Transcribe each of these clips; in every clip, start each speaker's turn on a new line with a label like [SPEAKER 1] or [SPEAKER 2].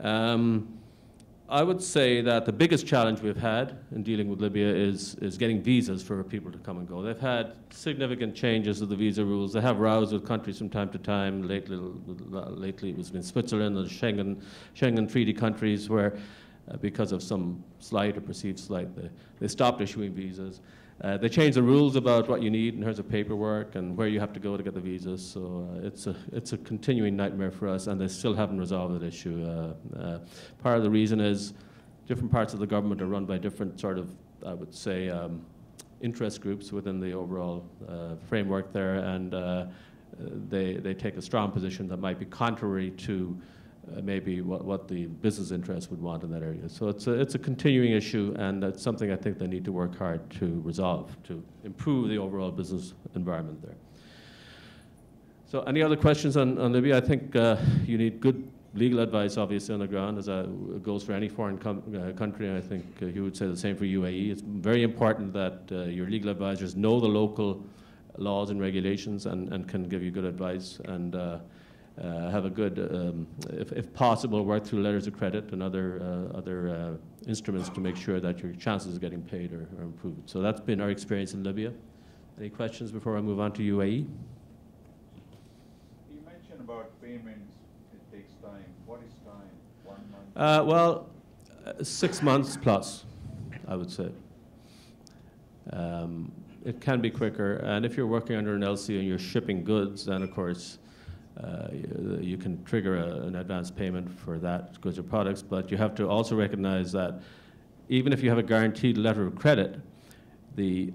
[SPEAKER 1] I would say that the biggest challenge we've had in dealing with Libya is getting visas for people to come and go. They've had significant changes to the visa rules. They have rows with countries from time to time. Lately it was in Switzerland and Schengen Treaty countries where, because of some slight or perceived slight, they stopped issuing visas. They changed the rules about what you need in terms of paperwork and where you have to go to get the visas. So it's a continuing nightmare for us, and they still haven't resolved that issue. Part of the reason is different parts of the government are run by different sort of, I would say, interest groups within the overall framework there, and they take a strong position that might be contrary to maybe what the business interests would want in that area. So it's a continuing issue, and it's something I think they need to work hard to resolve, to improve the overall business environment there. So any other questions on Libya? I think you need good legal advice, obviously, on the ground, as it goes for any foreign country, and I think you would say the same for UAE. It's very important that your legal advisors know the local laws and regulations and can give you good advice, and have a good, if possible, work through letters of credit and other instruments to make sure that your chances of getting paid are improved. So that's been our experience in Libya. Any questions before I move on to UAE?
[SPEAKER 2] You mentioned about payments, it takes time. What is time? 1 month?
[SPEAKER 1] Well, 6 months plus, I would say. It can be quicker, and if you're working under an LC and you're shipping goods, then of course you can trigger an advance payment for that goods or products, but you have to also recognize that even if you have a guaranteed letter of credit, the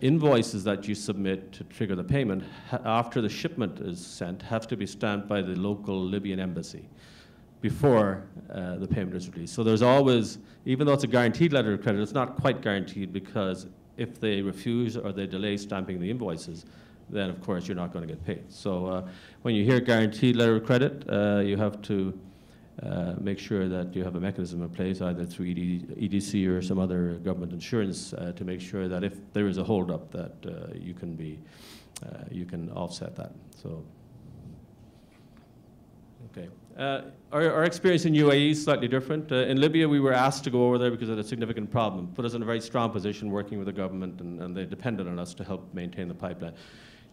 [SPEAKER 1] invoices that you submit to trigger the payment after the shipment is sent have to be stamped by the local Libyan embassy before the payment is released. So there's always, even though it's a guaranteed letter of credit, it's not quite guaranteed, because if they refuse or they delay stamping the invoices, then of course you're not going to get paid. So when you hear guaranteed letter of credit, you have to make sure that you have a mechanism in place, either through EDC or some other government insurance, to make sure that if there is a holdup, that you can offset that. So, okay. Our experience in UAE is slightly different. In Libya, we were asked to go over there because of a significant problem, put us in a very strong position working with the government, and they depended on us to help maintain the pipeline.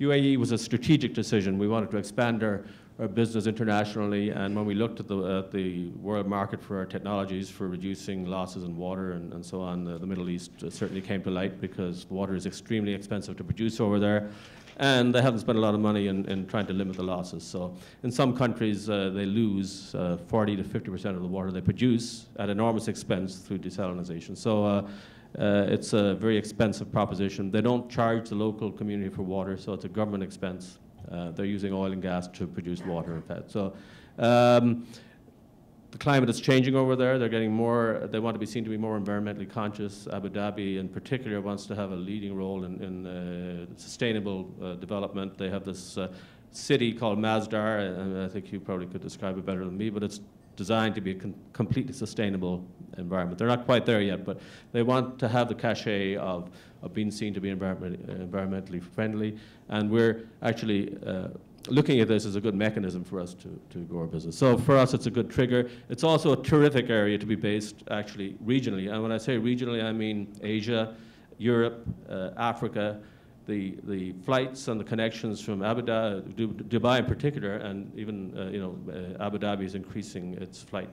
[SPEAKER 1] UAE was a strategic decision. We wanted to expand our business internationally, and when we looked at the world market for our technologies for reducing losses in water and so on, the Middle East certainly came to light, because water is extremely expensive to produce over there, and they haven't spent a lot of money in trying to limit the losses. So in some countries, they lose 40 to 50% of the water they produce at enormous expense through desalination. So it's a very expensive proposition. They don't charge the local community for water, so it's a government expense. They're using oil and gas to produce water, in fact. So the climate is changing over there. They're getting more, they want to be seen to be more environmentally conscious. Abu Dhabi in particular wants to have a leading role in sustainable development. They have this city called Masdar, and I think you probably could describe it better than me, but it's designed to be a completely sustainable environment. They're not quite there yet, but they want to have the cachet of being seen to be environmentally friendly, and we're actually looking at this as a good mechanism for us to grow our business. So for us, it's a good trigger. It's also a terrific area to be based, actually, regionally. And when I say regionally, I mean Asia, Europe, Africa. The flights and the connections from Abu Dhabi, Dubai in particular, and even Abu Dhabi is increasing its flight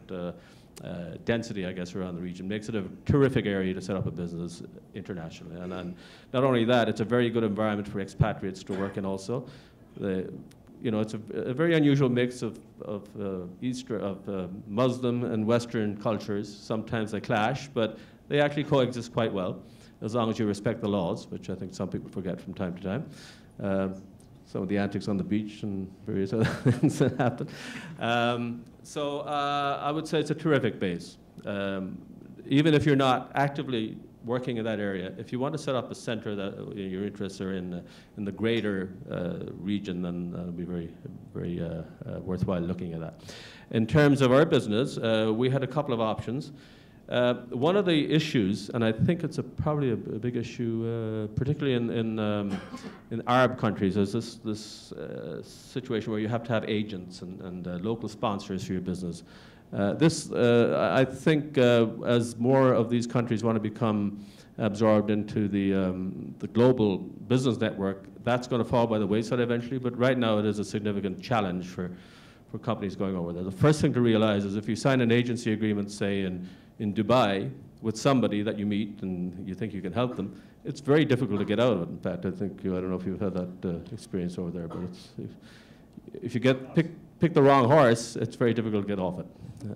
[SPEAKER 1] density, I guess, around the region, makes it a terrific area to set up a business internationally. And not only that, it's a very good environment for expatriates to work in also. It's a very unusual mix of Muslim and Western cultures. Sometimes they clash, but they actually coexist quite well, as long as you respect the laws, which I think some people forget from time to time. Some of the antics on the beach and various other things that happen. So I would say it's a terrific base. Even if you're not actively working in that area, if you want to set up a center that your interests are in the greater region, then that'll be very, very worthwhile looking at that. In terms of our business, we had a couple of options. One of the issues, and I think it's probably a big issue, particularly in Arab countries, is this situation where you have to have agents and local sponsors for your business. I think, as more of these countries want to become absorbed into the global business network, that's going to fall by the wayside eventually. But right now, it is a significant challenge for companies going over there. The first thing to realize is if you sign an agency agreement, say in Dubai, with somebody that you meet and you think you can help them, it's very difficult to get out of it. In fact, I don't know if you've had that experience over there, but if you pick the wrong horse, it's very difficult to get off it.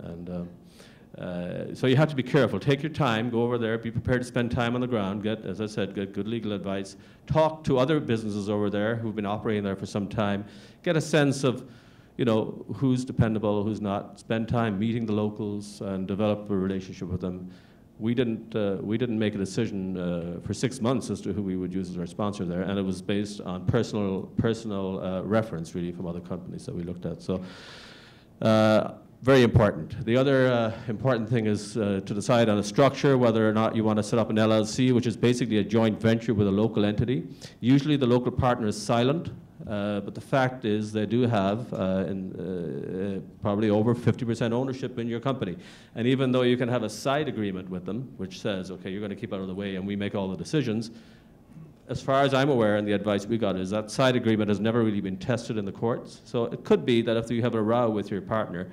[SPEAKER 1] And so you have to be careful. Take your time, go over there, be prepared to spend time on the ground, as I said, get good legal advice, talk to other businesses over there who've been operating there for some time, get a sense of who's dependable, who's not, spend time meeting the locals and develop a relationship with them. We didn't make a decision for 6 months as to who we would use as our sponsor there, and it was based on personal reference, really, from other companies that we looked at. So, very important. The other important thing is to decide on a structure, whether or not you want to set up an LLC, which is basically a joint venture with a local entity. Usually the local partner is silent, but the fact is they do have probably over 50% ownership in your company. And even though you can have a side agreement with them, which says, okay, you're going to keep out of the way and we make all the decisions, as far as I'm aware, and the advice we got is that side agreement has never really been tested in the courts. So it could be that if you have a row with your partner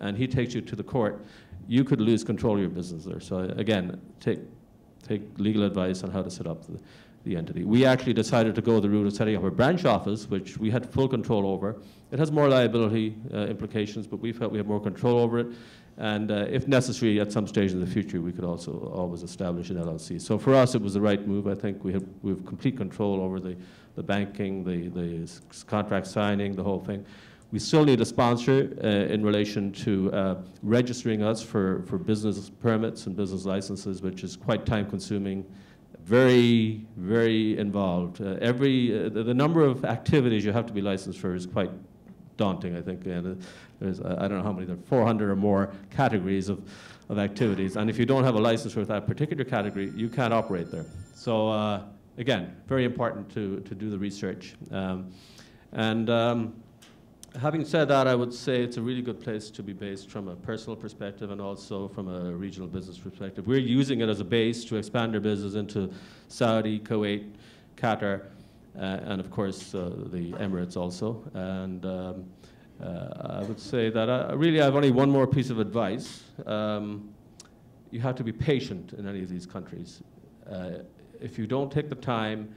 [SPEAKER 1] and he takes you to the court, you could lose control of your business there. So again, take legal advice on how to set up the entity. We actually decided to go the route of setting up a branch office, which we had full control over. It has more liability implications, but we felt we had more control over it. And if necessary, at some stage in the future, we could also always establish an LLC. So for us, it was the right move. I think we have complete control over the banking, the contract signing, the whole thing. We still need a sponsor in relation to registering us for business permits and business licenses, which is quite time-consuming, very, very involved. The number of activities you have to be licensed for is quite daunting, I think. And there's, I don't know how many, there are 400 or more categories of activities. And if you don't have a license for that particular category, you can't operate there. So again, very important to do the research. Having said that, I would say it's a really good place to be based from a personal perspective and also from a regional business perspective. We're using it as a base to expand our business into Saudi, Kuwait, Qatar, and of course the Emirates also. And I would say that really I have only one more piece of advice. You have to be patient in any of these countries. If you don't take the time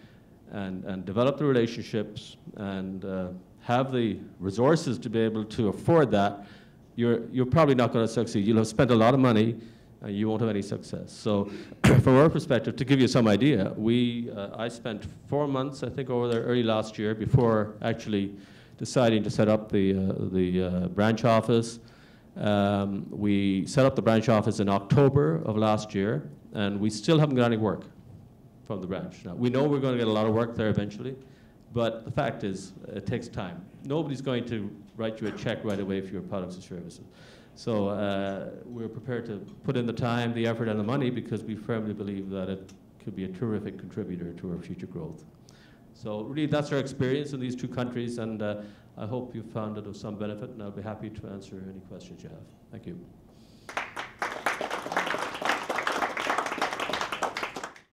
[SPEAKER 1] and develop the relationships and have the resources to be able to afford that, you're probably not going to succeed. You'll have spent a lot of money and you won't have any success. So from our perspective, to give you some idea, I spent 4 months, I think, over there early last year before actually deciding to set up the branch office. We set up the branch office in October of last year, and we still haven't got any work from the branch. Now, we know we're going to get a lot of work there eventually, but the fact is, it takes time. Nobody's going to write you a check right away for your products and services. So we're prepared to put in the time, the effort, and the money because we firmly believe that it could be a terrific contributor to our future growth. So really, that's our experience in these two countries, and I hope you found it of some benefit, and I'll be happy to answer any questions you have. Thank you.